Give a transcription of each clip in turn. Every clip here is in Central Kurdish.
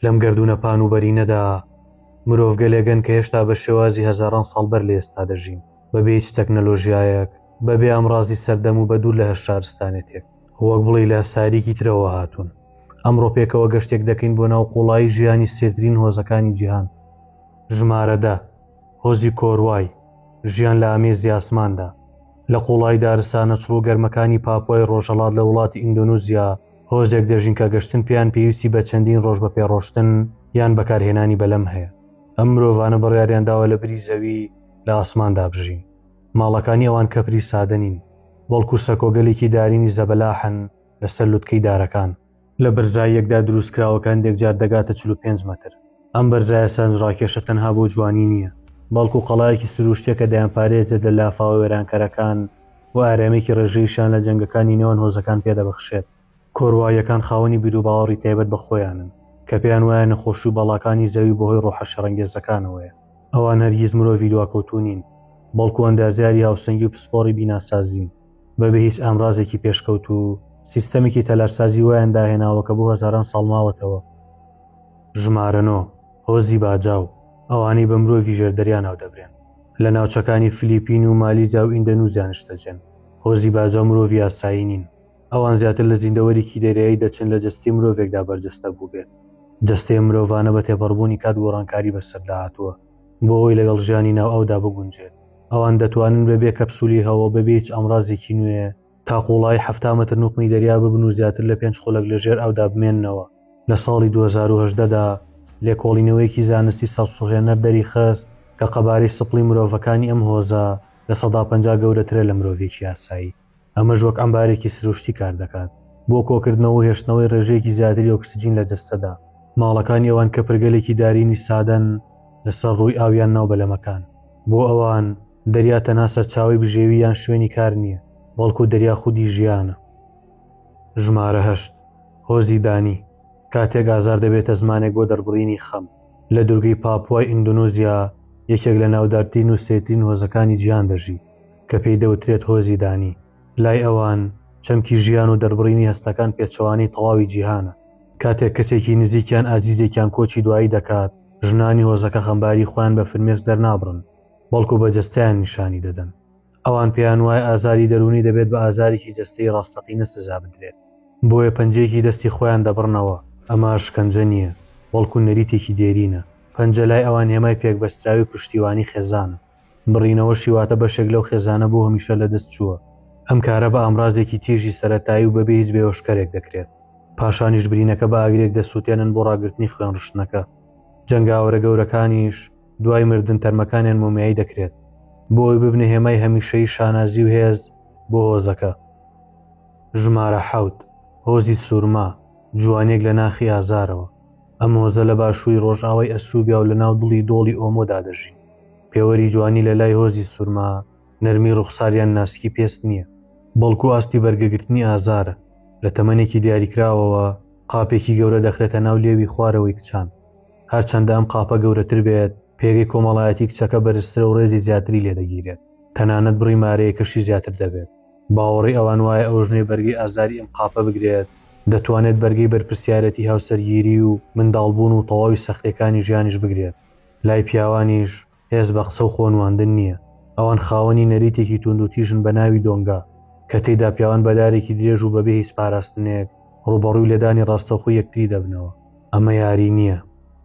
لەم گەردوونە پانوبەرینەدا مرۆڤ گەلێگەن کە هێشتا بە شێوازی هەزاران ساڵ بەر لە ئێستا دەژین، بەبێ هیچ تەکنەلۆژیایەک، بەبێ ئەمڕازی سەردەم و بەدوور لە هەر شارستانێتێک، وەک بڵێ لە ساریکی ترەوە هاتوون. ئەمڕۆ پێکەوە گەشتێک دەکەین بۆ ناو قوڵایی ژیانی سێترین هۆزەکانی جیهان. ژمارە 10 هۆزی کۆروای، ژیان لە ئامێزی ئاسماندا. لە قوڵای دارستانە چڕ و گەرمەکانی پاپۆی ڕۆژهەڵات لە وڵاتی ئیندۆنوزیا هۆزێک دەژین کە گەشتن پێیان پێویستی بە چەندین ڕۆژ بە پێڕۆشتن یان بەکارهێنانی بەلەم هەیە. ئەم مرۆڤانە بڕیاریان داوە لە بری زەوی لە ئاسماندا بژین. ماڵەکانی ئەوان کەپری سادە نین، بەڵکو سەکۆگەلێکی دارینی زەبەلاحن لەسەر لوتکەی دارەکان. لە بەرزای یەکدا دروستکراوەکان دێکجار دەگاتە 45 مەتر. ئەم بەرزایە سەرنجڕاکێشە تەنها بۆ جوانی نییە، بەڵکو قەڵایەکی سروشتێک کە دەیانپارێزێت لە لافاوە وێرانکەرەکان و ئارامێکی ڕێژەیشان لە جەنگەکانی نێوان هۆزەکان پێدەبەخشێت. کۆرواییەکان خاوەنی بیر و باوەڕی تایبەت بە خۆیانن کە پێیان وایە نەخۆشی و بەڵاکانی زەوی بەهۆی ڕۆحەشەڕەنگێزەکانەوەیە. ئەوان هەرگیز مرۆڤی دواکەوتوو نین، بەڵکو ئەندازیاری هاوسەنگی و پسپۆڕی بیناسازین، بەبێ هیچ ئامڕازێکی پێشکەوت و سیستەمێکی تەلارسازی وایان داهێناوە کە بۆ هەزاران ساڵ ماوەتەوە. ژمارە 9 هۆزی باجاو، ئەوانەی بە مرۆڤی ژێردەریا ناو دەبرێن. لە ناوچەکانی فلیپین و مالیزیا و ئیندۆنوزیا نیشتەجێن. هۆزی باجاو مرۆڤی ئاسایی نین، ئەوان زیاتر لە زیندەوەرێکی دەریایی دەچن لە جەستی مرۆڤێکدا بەرجەستە بوو بێت. جەستەی مرۆڤانە بە تێپەڕبوونی کات گۆڕانکاری بەسەردا هاتووە بۆ ئەوەی لەگەڵ ژیانی ناو ئەودا بگونجێت. ئەوان دەتوانن بەبێ کەپسولی هەوە بەبێ هیچ ئەمڕازێکی نوێ تا قوڵای 70 مەتر نوقمی دەریا ببن و زیاتر لە 5 خولەک لەژێر ئەودا بمێننەوە. لە ساڵی 2018دا لێکۆڵینەوەیەکی زانستی سەڵسوڕێنەر دەریخست کە قەبارەی سپڵی مرۆڤەکانی ئەم هۆزە لە 150 گەورەترە لە مرۆڤێکی ئاسایی. ئەمەش وەک ئەمبارێکی سروشتی کار دەکات بۆ کۆکردنەوە و هێشتنەوەی ڕێژەیەکی زیاتری ئۆکسجین لە جەستەدا. ماڵەکانی ئەوان کە پرگەلێکی دارینی سادەن لەسەر ڕووی ئاویان ناو بەلەمەکان. بۆ ئەوان دەریا تەنها سەرچاوی بژێوی یان شوێنی کار نییە، بەڵکو دەریا خودی ژیانە. ژمارە 8 هۆزی دانی، کاتێک ئازار دەبێتە زمانێک بۆ دەربڕینی خەم. لە دوورگەی پاپوای ئیندۆنوزیا یەکێک لە ناودارترین و سێترین هۆزەکانی جیهان دەژی کە پێی دەوترێت هۆزی دانی. لای ئەوان چەمکی ژیان و دەربڕینی هەستەکان پێچەوانی تەواوی جیهانە. کاتێک کەسێکی نزیکیان ئازیزێکیان کۆچی دوایی دەکات، ژنانی هۆزەکە خەمباری خۆیان بە فرمێس دەرنابڕن، بەڵکو بە جەستەیان نیشانی دەدەن. ئەوان پێیان وایە ئازاری دەرونی دەبێت بە ئازارێکی جەستەی ڕاستەقینە سزا بدرێت، بۆیە پەنجەیەکی دەستی خۆیان دەبڕنەوە. ئەمە شکنجە نییە، بەڵکو نەریتێکی دێرینە. پەنجە لای ئەوان هێمای پێکبەستراوی و پشتیوانی خێزانە. بڕینەوەشی واتە بەشێک لەو خێزانە بۆ هەمیشە لە دەست چووە. ئەم کارە بە ئامڕازێکی تێژی سەرەتایی و بەبێ هیچ بێهۆشکەرێک دەکرێت. پاشانیش برینەکە بە ئاگرێک دەسووتێنن بۆ ڕاگررتنی خوێن ڕشتنەکە. جەنگاوەرە گەورەکانیش دوای مردن تەرمەکانیان مۆمیایی دەکرێت بۆ ئەوی ببنە هێمای هەمیشەی شانازی و هێز بۆ هۆزەکە. ژمارە 7 هۆزی سوورما، جوانێک لە ناخی ئازارەوە. ئەم هۆزە لە باشووری ڕۆژئاوای ئەسووبیا و لە ناو دڵی دۆڵی ئۆمۆدا دەژی. پێوەری جوانی لە لای هۆزی سوورما نەرمی ڕوخساریان ناسکی پێست نییە، بەڵکو ئاستی بەرگەگرتنی ئازارە. لە تەمەنێکی دیاریکراوەوە قاپێکی گەورە دەخرێتە ناو لێوی خوارەوەی کچان. هەرچەندە ئەم قاپە گەورەتر بێت، پێگەی کۆمەڵایەتی کچەکە بەرزترە و ڕێزی زیاتری لێدەگیرێت، تەنانەت بڕی مارەیەکەشی زیاتر دەبێت. باوەڕی ئەوان وایە ئەو ژنەی بەرگەی ئازاری ئەم قاپە بگرێت دەتوانێت بەرگەی بەرپرسیارەتی هاوسەرگیری و منداڵبوون و تەواوی سەختیەکانی ژیانیش بگرێت. لای پیاوانیش هێز بە قسە و خۆنواندن نییە. ئەوان خاوەنی نەریتێکی توند و تیژن بە ناوی دۆنگا کە تێیدا پیاوان بەدارێکی درێژ و بەبێ هیچ پاراستنێک ڕوبەڕووی لەدانی ڕاستەوخۆی یەکتری دەبنەوە. ئەمە یاری نییە،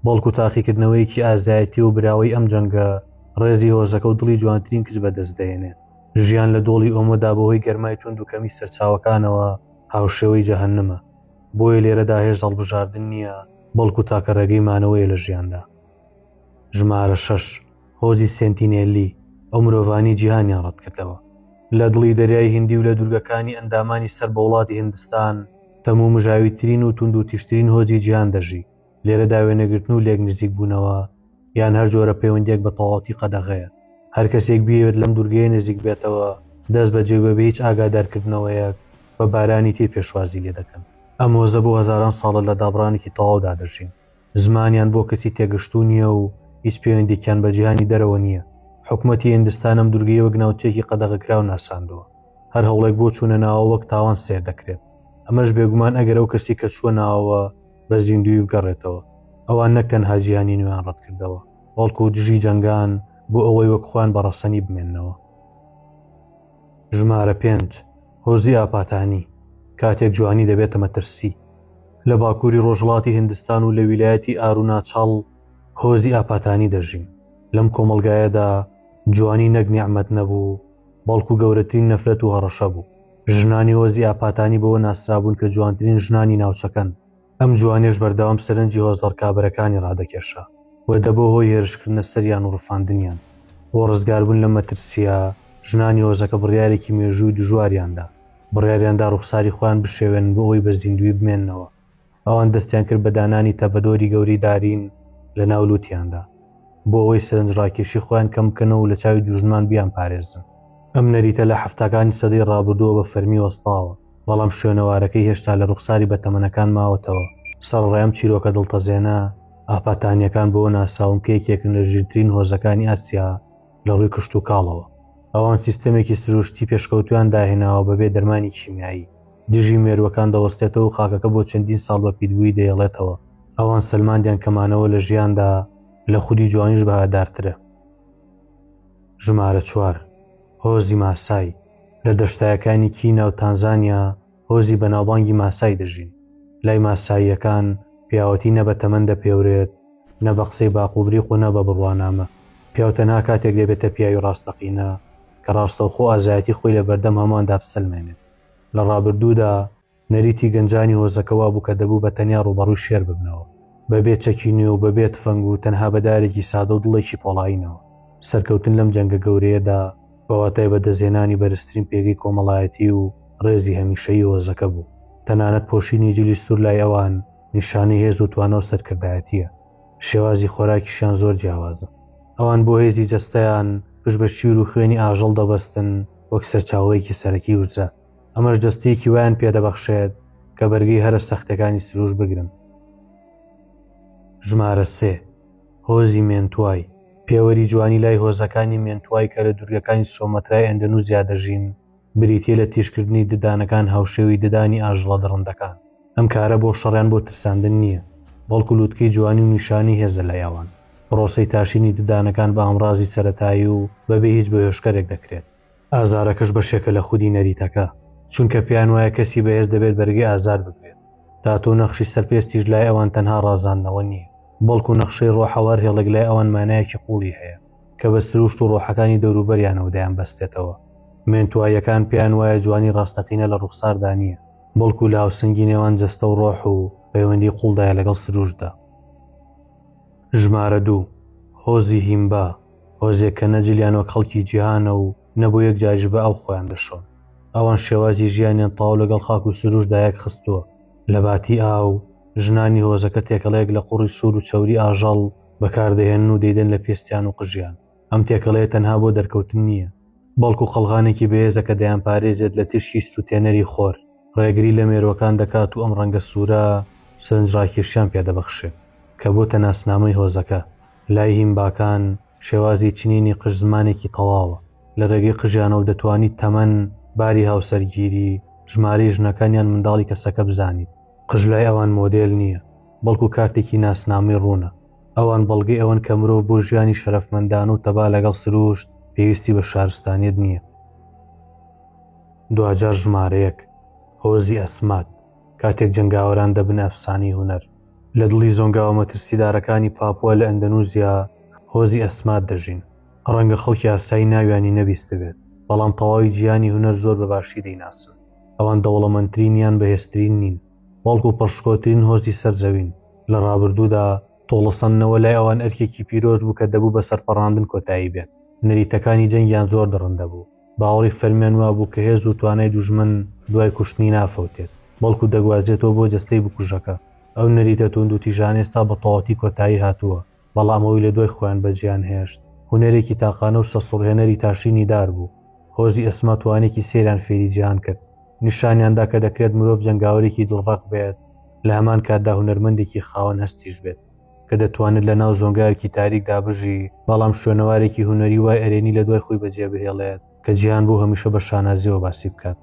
بەڵکو تاقیکردنەوەیەکی ئازایەتی و براوەی ئەم جەنگە ڕێزی هۆزەکە و دڵی جوانترین کچ بەدەست دەهێنێت. ژیان لە دۆڵی ئۆمۆدا بەهۆی گەرمای تند و کەمی سەرچاوەکانەوە هاوشێوەی جەهەنەمە، بۆیە لێرەدا هێز هەڵبژاردن نییە، بەڵکو تاکە ڕێگەی مانەوەیە لە ژیاندا. ژمارە 6 هۆزی سێنتینێلی، ئەو مرۆڤانی جیهانیان ڕەتکردەوە. لە دڵی دەریای هیندی و لە دوورگەکانی ئەندامانی سەر بە وڵاتی هیندستان تەموو مژاویترین و تند و تیشترین هۆزی جیهان دەژی. لێرەدا وێنەگرتن و لێک نزیک بوونەوە یان هەر جۆرە پەیوەندیەک بە تەواوەتی قەدەغەیە. هەر کەسێک بیەوێت لەم دوورگەیە نزیک بێتەوە دەست بەجێ بەبێ هیچ ئاگادارکردنەوەیەک بە بارانی تیر پێشوازی لێ دەکەن. ئەم هۆزە بۆ هەزاران ساڵە لە دابڕانێکی تەواودا دەژین. زمانیان بۆ کەسی تێگەشتوو نییە و هیچ پەیوەندێکیان بە جیهانی دەرەوە نییە. حکومەتی هیندستان ئەم دوورگەیە وەک ناوچەیەکی قەدەغەکراو ناساندووە. هەر هەوڵێک بۆ چوونە ناوە وەک تاوان سێر دەکرێت. ئەمەش بێگومان ئەگەر ئەو کەسی کە چووە ناوەوە بە زیندوی بگەڕێتەوە. ئەوان نەک تەنها جیهانی نوێیان ڕەت کردەوە، بەڵکو دژی جەنگان بۆ ئەوەی وەک خۆیان بەڕەسەنی بمێننەوە. ژمارە 5 هۆزی ئاپاتانی. کاتێک جوانی دەبێتە مەترسی. لە باکووری ڕۆژهەڵاتی هیندستان و لە ویلایەتی ئاروناچەڵ هۆزی ئاپاتانی دەژین. لەم کۆمەڵگایەدا جوانی نەک نیعمەت نەبوو، بەڵکو گەورەترین نەفرەت و هەڕەشە بوو. ژنانی هۆزی ئاپاتانی بەوە ناسرابوون کە جوانترین ژنانی ناوچەکەن. ئەم جوانیش بەردەوام سەرنجی هۆزدەڕ کابرەکانی ڕادەکێشە و دەبۆ هۆی هێرشکردنە سەریان و ڕفاندنیان. بۆ ڕزگاربوون لە مەترسیە ژنانی هۆزەکە بڕیارێکی مێژووی دژواریاندا. بڕیاریاندا ڕوخساری خۆیان بشێوێن بۆ ئەوی بە زیندوی بمێننەوە. ئەوان دەستیان کرد بە دانانی تەبەدۆری گەوری دارین لە ناولوتیاندا بۆ ئەوەی سەرنجڕاکێشی خۆیان کەم بکەنەوە و لە چاوی دوژمان بیان پارێزن. ئەم نەریتە لە هەفتەکانی سەدەی ڕابردووە بە فەرمی وەستاوە، بەڵام شوێنەوارەکەی هێشتا لە ڕوخساری بەتەمەنەکان ماوەتەوە. سەرڕێم چیرۆکە دڵتەزێنە ئاپاتانیەکان بۆ ناساون کە یەکێکن لە ژیرترین هۆزەکانی ئاسیا لە ڕووی کشت و کاڵەوە. ئەوان سیستەمێکی سروشتی پێشکەوتویان داهێناوە بەبێ دەرمانی کیمیایی. دژی مێرووەکان دەوەستێتەوە و خاکەکە بۆ چەندین ساڵ بە پیدبووی دەیەڵێتەوە. ئەوان سەلماندیان کەمانەوە لە ژیاندا لە خودی جوانیش بەهادارترە. ژمارە 4 هۆزی ماسای. لە دەشتایەکانی کینا و تانزانیا هۆزی بەناوبانگی ماسای دەژین. لای ماساییەکان پیاوەتی نە بە تەمەن دەپێورێت، نە بە قسەی باقوبریق و نە بە بڕوانامە. پیاو تەنها کاتێک دەبێتە پیاوی ڕاستەقینە کە ڕاستەوخۆ ئازایەتی خۆی لە بەردەم هەموواندا بسەلمێنێت. لە ڕابردوودا نەریتی گەنجانی هۆزەکەوا بوو کە دەبوو بە تەنیا ڕوبەڕووی شێر ببنەوە، بەبێ چەکینی و بەبێت فەنگ و تەنها بەدارێکی سادە و دڵێکی پۆڵاینەوە. سەرکەوتن لەم جەنگە گەورەیەدا بەواتای بەدەزێنانی بەرزترین پێگەی کۆمەڵایەتی و ڕێزی هەمیشەیی هۆزەکە بوو. تەنانەت پۆشینی جلی سوور لای ئەوان نیشانەی هێز و توانە و سەرکردایەتیە. شێوازی خۆراکیشیان زۆر جیاوازە. ئەوان بۆ هێزی جەستەیان پشت بە شیر و خوێنی ئاژەڵ دەبەستن وەک سەرچاوەیەکی سەرەکی ورزە. ئەمەش دەستەیەکی وایان پێدەبەخشێت کە بەرگەی هەرە سەختەکانی سروش بگرن. ژمارە 3 هۆزی مێنتوای. پێوەری جوانی لای هۆزەکانی مێنتوای کە لە دوورگەکانی سۆمەترای ئەندەنوزیا دەژین بریتیە لە تیشکردنی ددانەکان هاوشێوی ددانی ئاژەڵە دڕندەکان. ئەم کارە بۆ شەڕیان بۆ ترساندن نییە، بەڵکو لووتکەی جوانی و نیشانی هێزە لایەوان. پرۆسەی تاشینی ددانەکان بە ئامڕازی سەرەتایی و بەبێ هیچ بەهێشکەرێک دەکرێت. ئازارەکەش بەشێکە لە خودی نەریتەکە، چونکە پێیان وایە کەسی بەهێز دەبێت بەرگەی ئازار بکرێت. داتۆ نەخشی سەرپێستیش لای ئەوان تەنها ڕازاندنەوە نییە، بەڵکو نەخشەی ڕۆحەوار هێڵێک لای ئەوان مانایەکی قوڵی هەیە کە بە سروشت و ڕۆحەکانی دەوروبەریانەوە دەیان بەستێتەوە. مێنتواییەکان پێیان وایە جوانی ڕاستەقینە لە ڕوخساردا نییە، بەڵکو لە هاوسەنگی نێوان جەستە و ڕۆح و پەیوەندی قوڵدایە لەگەڵ سروشتدا. ژمارە 2 هۆزی هیمبا. هۆزێک کە نەجلیان وەک خەڵکی جیهانە و نەبوو یەک جاژ بە ئەو خۆیان دەشۆن. ئەوان شێوازی ژیانیان تاو لەگەڵ خاک و سروشدا یەک خستووە. لە باتی ئاو ژنانی هۆزەکە تێکەڵەیەک لە قوڕی سوور و چەوری ئاژەڵ بەکاردەهێنن و دەیدەن لە پێستیان و قژیان. ئەم تێکەڵەیە تەنها بۆ دەرکەوتن نییە، بەڵکو قەڵغانێکی بەهێزە کە دەیان پارێزێت لە تشکی سوتێنەری خۆر. ڕێگری لە مێرووەکان دەکات و ئەم ڕەنگە سوورە سەرنجڕاکێشیان پێدەبەخشێت کە بۆتە ناسنامەی هۆزەکە. لای هیمباکان شێوازی چنینی قژ زمانێکی تەواوە. لە ڕێگەی قژیانە و دەتوانیت تەمەن، باری هاوسەرگیری، ژمارەی ژنەکانیان منداڵی کەسەکە بزانیت. قژ لای ئەوان مۆدێل نییە، بەڵکو کارتێکی ناسنامەی ڕوونە. ئەوان بەڵگەی ئەوەن کە مرۆڤ بۆ ژیانی شەرەفمەندانە و تەبا لەگەڵ سروشت پێویستی بە شارستانیت نییە. دوجار ژمارە 1 هۆزی ئەسمات. کاتێک جەنگاوەران دەبنە ئەفسانەی هونەر. لە دڵی زۆنگاوە مەترسیدارەکانی پاپووە لە ئەندەنوزیا هۆزی ئەسمات دەژین. ڕەنگە خەڵکی ئاسایی ناویانی نەبیست بێت، بەڵام تەواوی جیهانی هونەر زۆر بەباشی دەیناسن. ئەوان دەوڵەمەندترینیان بەهێزترین نین، بەڵکو پڕشکۆترین هۆزی سەرزەوین. لە ڕابردوودا تۆڵەسەندنەوە لای ئەوان ئەرکێکی پیرۆز بوو کە دەبوو بە سەرپەڕاندن کۆتایی بێت. نەریتەکانی جەنگیان زۆر دڕندە بوو، باوەڕی فەرمیان وا بوو کە هێز و توانای دوژمن دوای کوشتنی نافەوتێت، بەڵکو دەگوازێتەوە بۆ جەستەی بکوژەکە. ئەو نەریتە توند و تیژانە ئێستا بە تەواوەتی کۆتایی هاتووە، بەڵام ئەوەی لە دوای خۆیان بەجیان هێشت هونەرێکی تاقانە و سەسوڕهێنەری تاشینی دار بوو. هۆزی ئەسمات توانێکی سێران فێری جیهان کرد. نیشانیاندا کە دەکرێت مرۆڤ جەنگاوەرێکی دڵڕەق بێت، لە هەمان کاتدا هونەرمەندێکی خاوەن هەستیش بێت کە دەتوانێت لە ناو زۆنگایەکی تاریکدا بژی، بەڵام شوێنەوارێکی هونەری وای ئەرێنی لە دوای خۆی بەجێبهێڵێت کە جیهان بۆ هەمیشە بە شانازیەوە باسی بکات.